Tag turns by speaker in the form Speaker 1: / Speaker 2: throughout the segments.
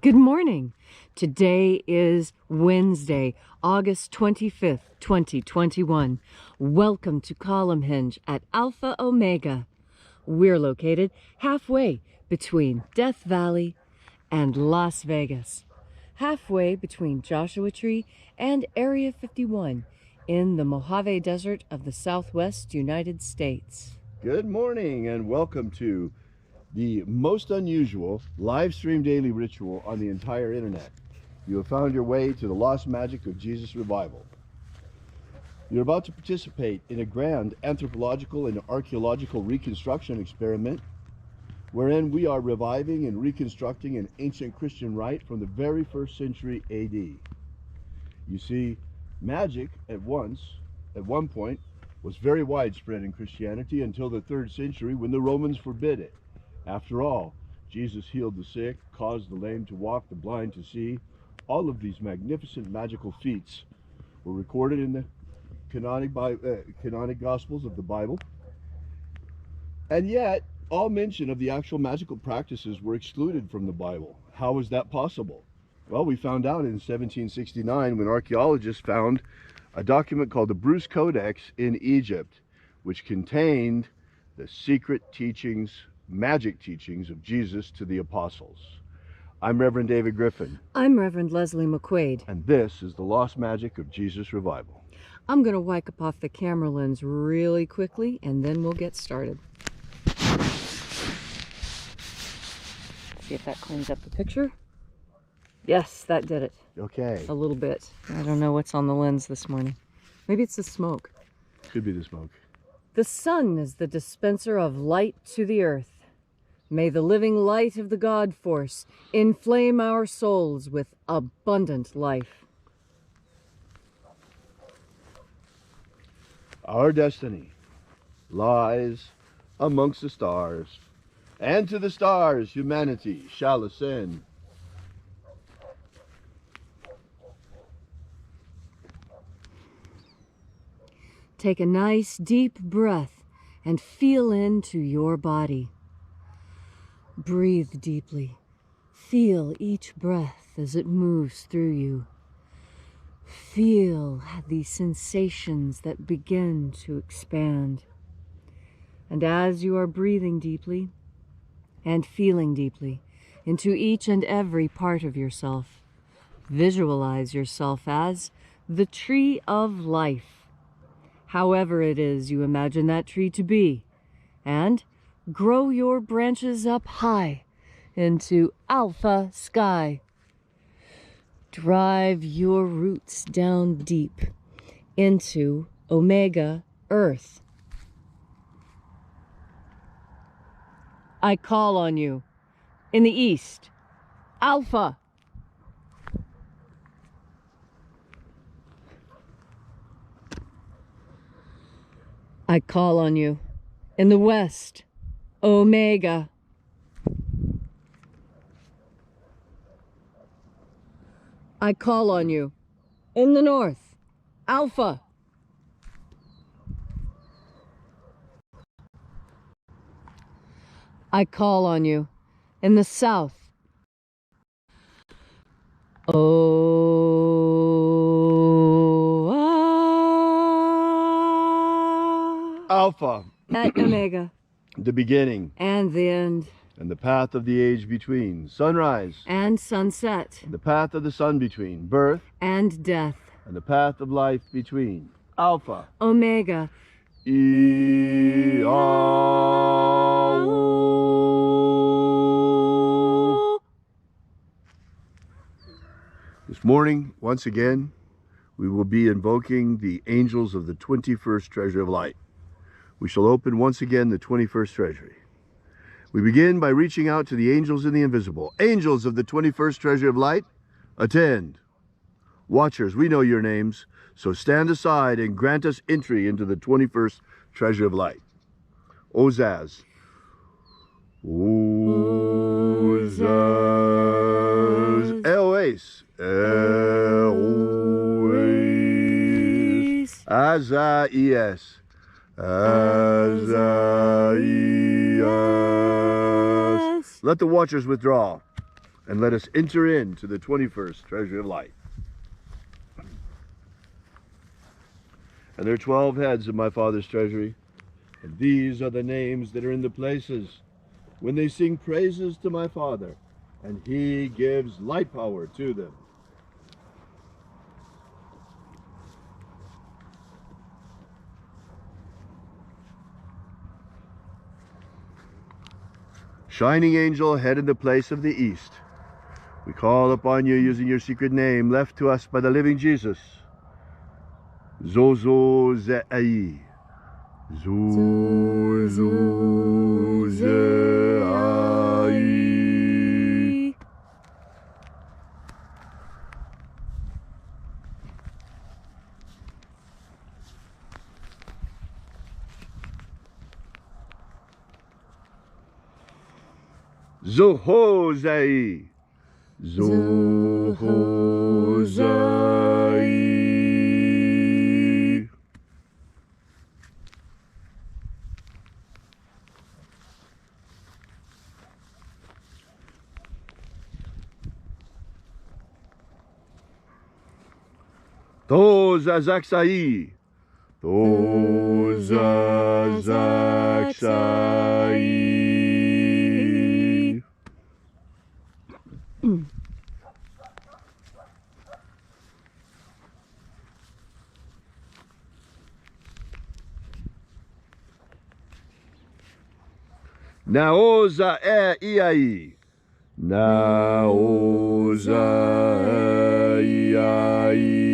Speaker 1: Good morning. Today is Wednesday, August 25th, 2021. Welcome to Column Hinge at Alpha Omega. We're located halfway between Death Valley and Las Vegas, halfway between Joshua Tree and Area 51 in the Mojave Desert of the Southwest United States.
Speaker 2: Good morning and welcome to the most unusual live stream daily ritual on the entire internet. You have found your way to the lost magic of Jesus revival. You're about to participate in a grand anthropological and archaeological reconstruction experiment wherein we are reviving and reconstructing an ancient Christian rite from the very first century AD. You see, magic at one point was very widespread in Christianity until the 3rd century when the Romans forbid it. After all, Jesus healed the sick, caused the lame to walk, the blind to see. All of these magnificent magical feats were recorded in the canonic Gospels of the Bible. And yet, all mention of the actual magical practices were excluded from the Bible. How is that possible? Well, we found out in 1769 when archaeologists found a document called the Bruce Codex in Egypt, which contained the secret teachings, magic teachings of Jesus to the apostles. I'm Reverend David Griffin.
Speaker 1: I'm Reverend Leslie McQuade.
Speaker 2: And this is the lost magic of Jesus revival.
Speaker 1: I'm going to wipe off the camera lens really quickly and then we'll get started. See if that cleans up the picture. Yes, that did it.
Speaker 2: Okay.
Speaker 1: A little bit. I don't know what's on the lens this morning. Maybe it's the smoke.
Speaker 2: Could be the smoke.
Speaker 1: The sun is the dispenser of light to the earth. May the living light of the God force inflame our souls with abundant life.
Speaker 2: Our destiny lies amongst the stars, and to the stars humanity shall ascend.
Speaker 1: Take a nice deep breath and feel into your body. Breathe deeply. Feel each breath as it moves through you. Feel the sensations that begin to expand. And as you are breathing deeply and feeling deeply into each and every part of yourself, visualize yourself as the tree of life, however it is you imagine that tree to be, and grow your branches up high into alpha sky. Drive your roots down deep into omega earth. I call on you in the east, alpha. I call on you in the west, omega. I call on you in the north, alpha. I call on you in the south,
Speaker 2: Alpha.
Speaker 1: At omega.
Speaker 2: The beginning.
Speaker 1: And the end.
Speaker 2: And the path of the age between. Sunrise.
Speaker 1: And sunset.
Speaker 2: And the path of the sun between. Birth.
Speaker 1: And death.
Speaker 2: And the path of life between. Alpha.
Speaker 1: Omega.
Speaker 2: This morning, once again, we will be invoking the angels of the 21st Treasure of Light. We shall open once again the 21st Treasury. We begin by reaching out to the angels in the invisible. Angels of the 21st Treasure of Light, attend. Watchers, we know your names, so stand aside and grant us entry into the 21st Treasure of Light. Ozaz. Ozaz. Eoes. Eoes. Azaias. Azaias. Let the watchers withdraw. and let us enter into the 21st treasury of light. And there are 12 heads of my Father's treasury, and these are the names that are in the places when they sing praises to my Father, and he gives light power to them. Shining angel, head in the place of the east, we call upon you using your secret name left to us by the living Jesus. Zozo Ze'ai. Zozo Ze'ai. Zohozai. Zohozai. Tozazaksai. Tozazaksai. Naoza iai. Naoza iai.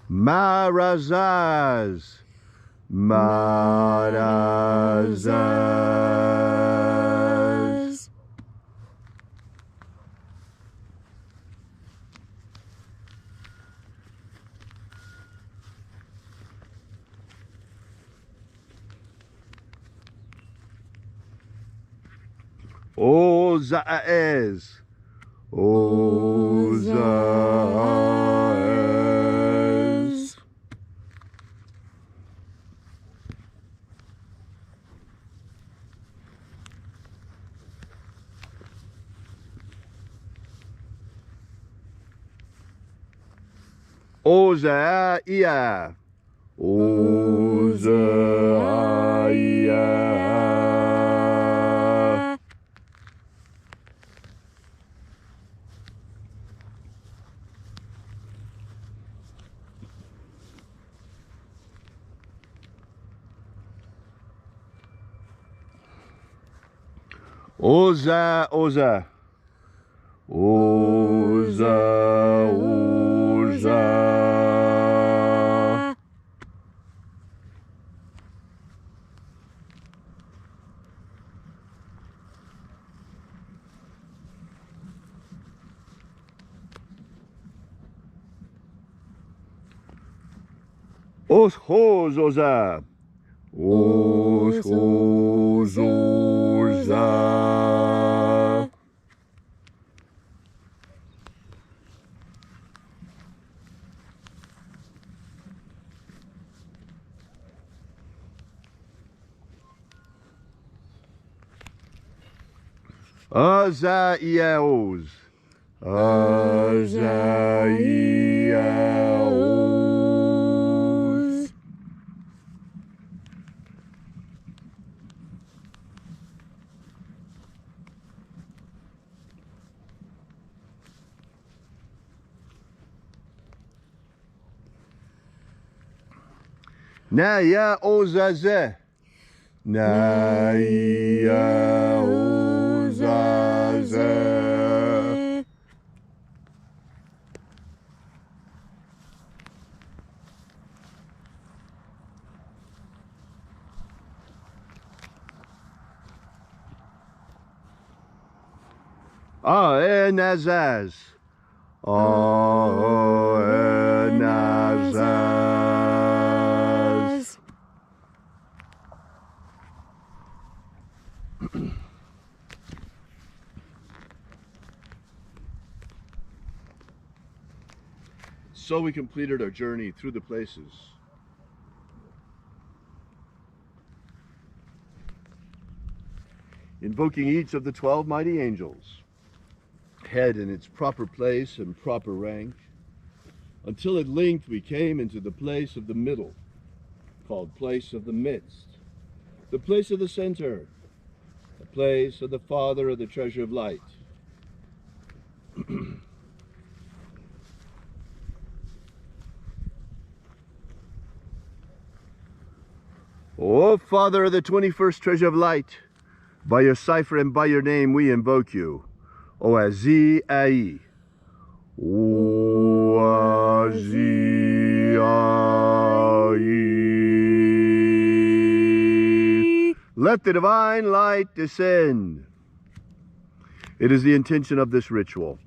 Speaker 2: Marazaz. Marazaz. Ozaez. Ozaez. Ozaia. Ozaia. Oza, Oza. Oza, Oza. Os hos, Oza. Os hos, Oza. Azaiaos. Azaiaos. Naya ozaze. Naya ozaze. Enazaz. Enazaz. So we completed our journey through the places. Invoking each of the 12 mighty angels, head in its proper place and proper rank, until at length we came into the place of the middle, called place of the midst, the place of the center, the place of the Father of the treasure of light. O Father of the 21st treasure of light, by your cipher and by your name we invoke you. Oazi-ai. Oazi-ai. Let the divine light descend. It is the intention of this ritual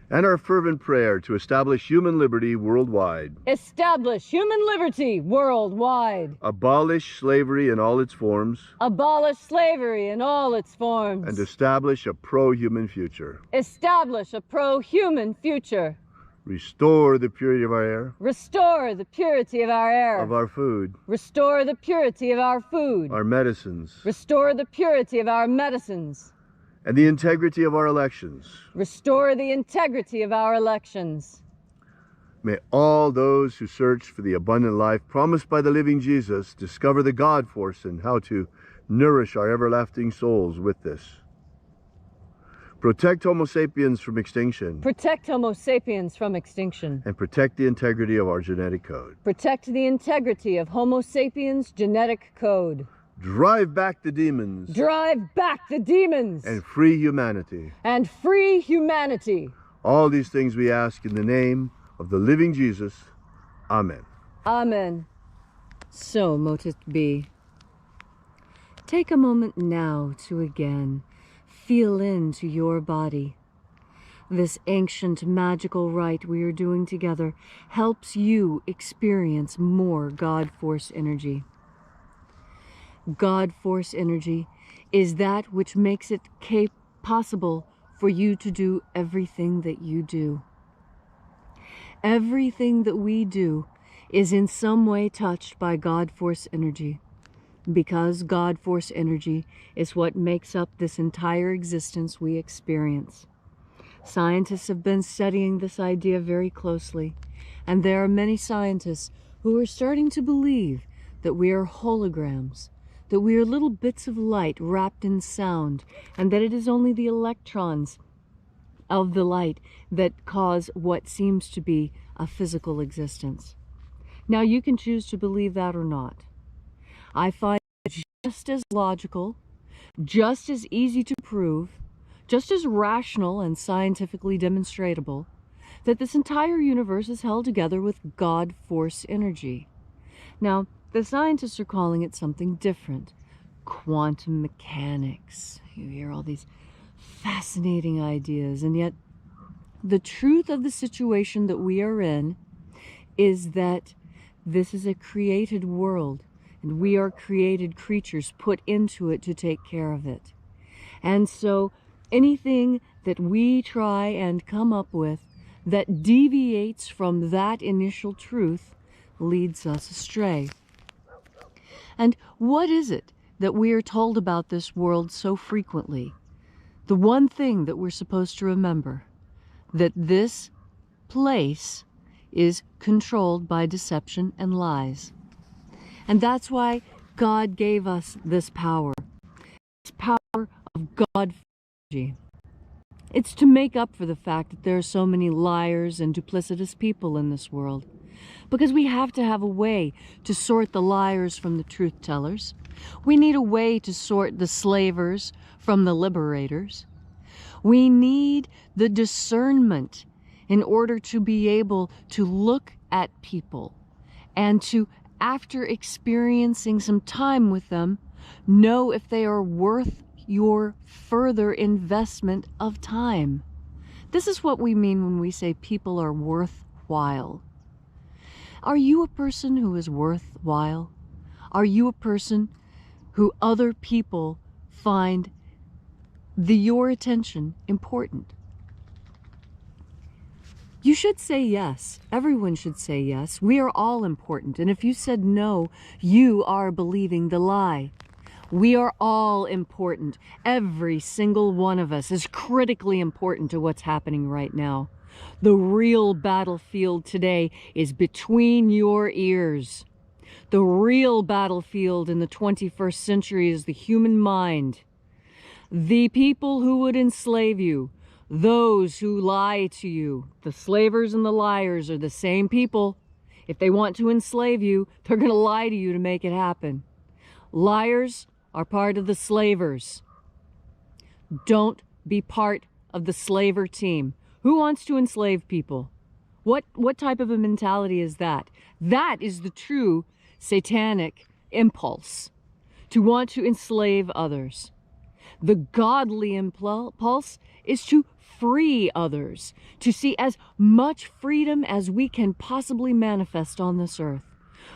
Speaker 2: and our fervent prayer to establish human liberty worldwide.
Speaker 1: Establish human liberty worldwide.
Speaker 2: Abolish slavery in all its forms.
Speaker 1: Abolish slavery in all its forms.
Speaker 2: And establish a pro-human future.
Speaker 1: Establish a pro-human future.
Speaker 2: Restore the purity of our air.
Speaker 1: Restore the purity of our air.
Speaker 2: Of our food.
Speaker 1: Restore the purity of our food.
Speaker 2: Our medicines.
Speaker 1: Restore the purity of our medicines.
Speaker 2: And the integrity of our elections.
Speaker 1: Restore the integrity of our elections.
Speaker 2: May all those who search for the abundant life promised by the living Jesus discover the God force and how to nourish our everlasting souls with this. Protect Homo sapiens from extinction.
Speaker 1: Protect Homo sapiens from extinction.
Speaker 2: And protect the integrity of our genetic code.
Speaker 1: Protect the integrity of Homo sapiens' genetic code.
Speaker 2: Drive back the demons.
Speaker 1: Drive back the demons.
Speaker 2: And free humanity.
Speaker 1: And free humanity.
Speaker 2: All these things we ask in the name of the living Jesus. Amen.
Speaker 1: Amen. So mote it be. Take a moment now to again feel into your body. This ancient magical rite we are doing together helps you experience more God Force energy. God Force energy is that which makes it possible for you to do everything that you do. Everything that we do is in some way touched by God Force energy, because God Force energy is what makes up this entire existence we experience. Scientists have been studying this idea very closely, and there are many scientists who are starting to believe that we are holograms, that we are little bits of light wrapped in sound, and that it is only the electrons of the light that cause what seems to be a physical existence. Now, you can choose to believe that or not. I find it just as logical, just as easy to prove, just as rational and scientifically demonstrable, that this entire universe is held together with God Force energy. Now, the scientists are calling it something different. Quantum mechanics. You hear all these fascinating ideas, and yet the truth of the situation that we are in is that this is a created world, and we are created creatures put into it to take care of it. And so anything that we try and come up with that deviates from that initial truth leads us astray. And what is it that we are told about this world so frequently? The one thing that we're supposed to remember, that this place is controlled by deception and lies. And that's why God gave us this power of God energy. It's to make up for the fact that there are so many liars and duplicitous people in this world. Because we have to have a way to sort the liars from the truth-tellers. We need a way to sort the slavers from the liberators. We need the discernment in order to be able to look at people and to, after experiencing some time with them, know if they are worth your further investment of time. This is what we mean when we say people are worthwhile. Are you a person who is worthwhile? Are you a person who other people find your attention important? You should say yes. Everyone should say yes. We are all important. And if you said no, you are believing the lie. We are all important. Every single one of us is critically important to what's happening right now. The real battlefield today is between your ears. The real battlefield in the 21st century is the human mind. The people who would enslave you, those who lie to you, the slavers and the liars are the same people. If they want to enslave you, they're going to lie to you to make it happen. Liars are part of the slavers. Don't be part of the slaver team. Who wants to enslave people? What type of a mentality is that? That is the true satanic impulse, to want to enslave others. The godly impulse is to free others, to see as much freedom as we can possibly manifest on this earth.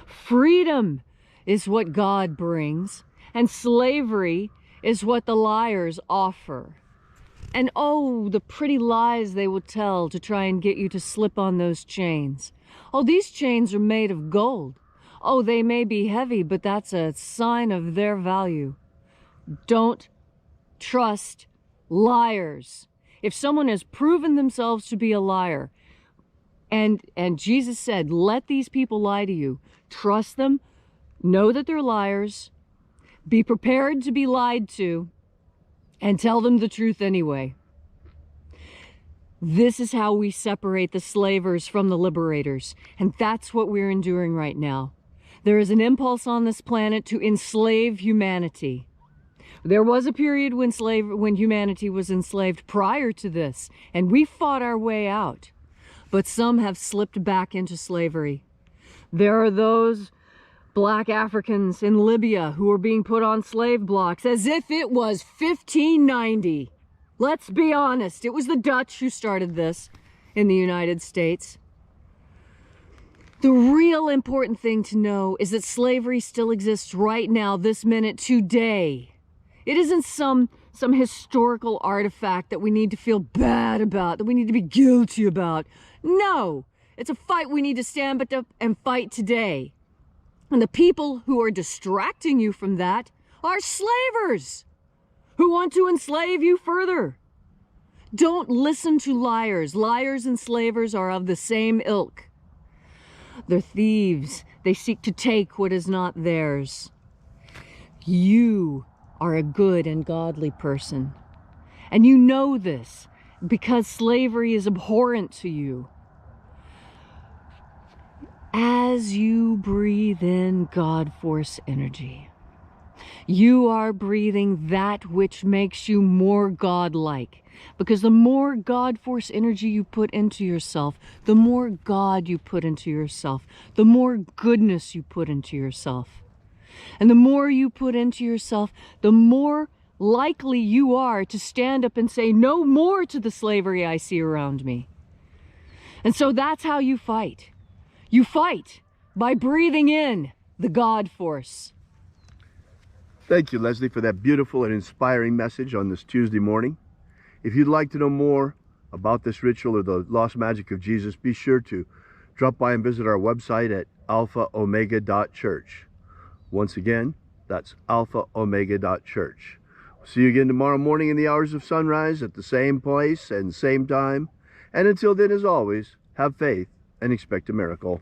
Speaker 1: Freedom is what God brings, and slavery is what the liars offer. And oh, the pretty lies they will tell to try and get you to slip on those chains. Oh, these chains are made of gold. Oh, they may be heavy, but that's a sign of their value. Don't trust liars. If someone has proven themselves to be a liar, and Jesus said, let these people lie to you, trust them, know that they're liars, be prepared to be lied to, and tell them the truth anyway. This is how we separate the slavers from the liberators, and that's what we're enduring right now. There is an impulse on this planet to enslave humanity. There was a period when humanity was enslaved prior to this, and we fought our way out. But some have slipped back into slavery. There are those black Africans in Libya who are being put on slave blocks as if it was 1590. Let's be honest, it was the Dutch who started this in the United States. The real important thing to know is that slavery still exists right now, this minute, today. It isn't some historical artifact that we need to feel bad about, that we need to be guilty about. No, it's a fight we need to stand up and fight today. And the people who are distracting you from that are slavers who want to enslave you further. Don't listen to liars. Liars and slavers are of the same ilk. They're thieves. They seek to take what is not theirs. You are a good and godly person. And you know this because slavery is abhorrent to you. As you breathe in God Force energy, you are breathing that which makes you more God-like. Because the more God Force energy you put into yourself, the more God you put into yourself, the more goodness you put into yourself. And the more you put into yourself, the more likely you are to stand up and say no more to the slavery I see around me. And so that's how you fight. You fight by breathing in the God Force.
Speaker 2: Thank you, Leslie, for that beautiful and inspiring message on this Tuesday morning. If you'd like to know more about this ritual or the lost magic of Jesus, be sure to drop by and visit our website at alphaomega.church. Once again, that's alphaomega.church. See you again tomorrow morning in the hours of sunrise at the same place and same time. And until then, as always, have faith and expect a miracle.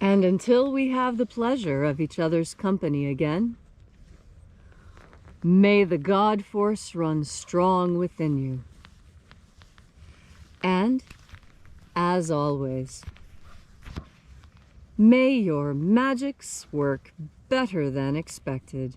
Speaker 1: And until we have the pleasure of each other's company again, may the God Force run strong within you. And, as always, may your magics work better than expected.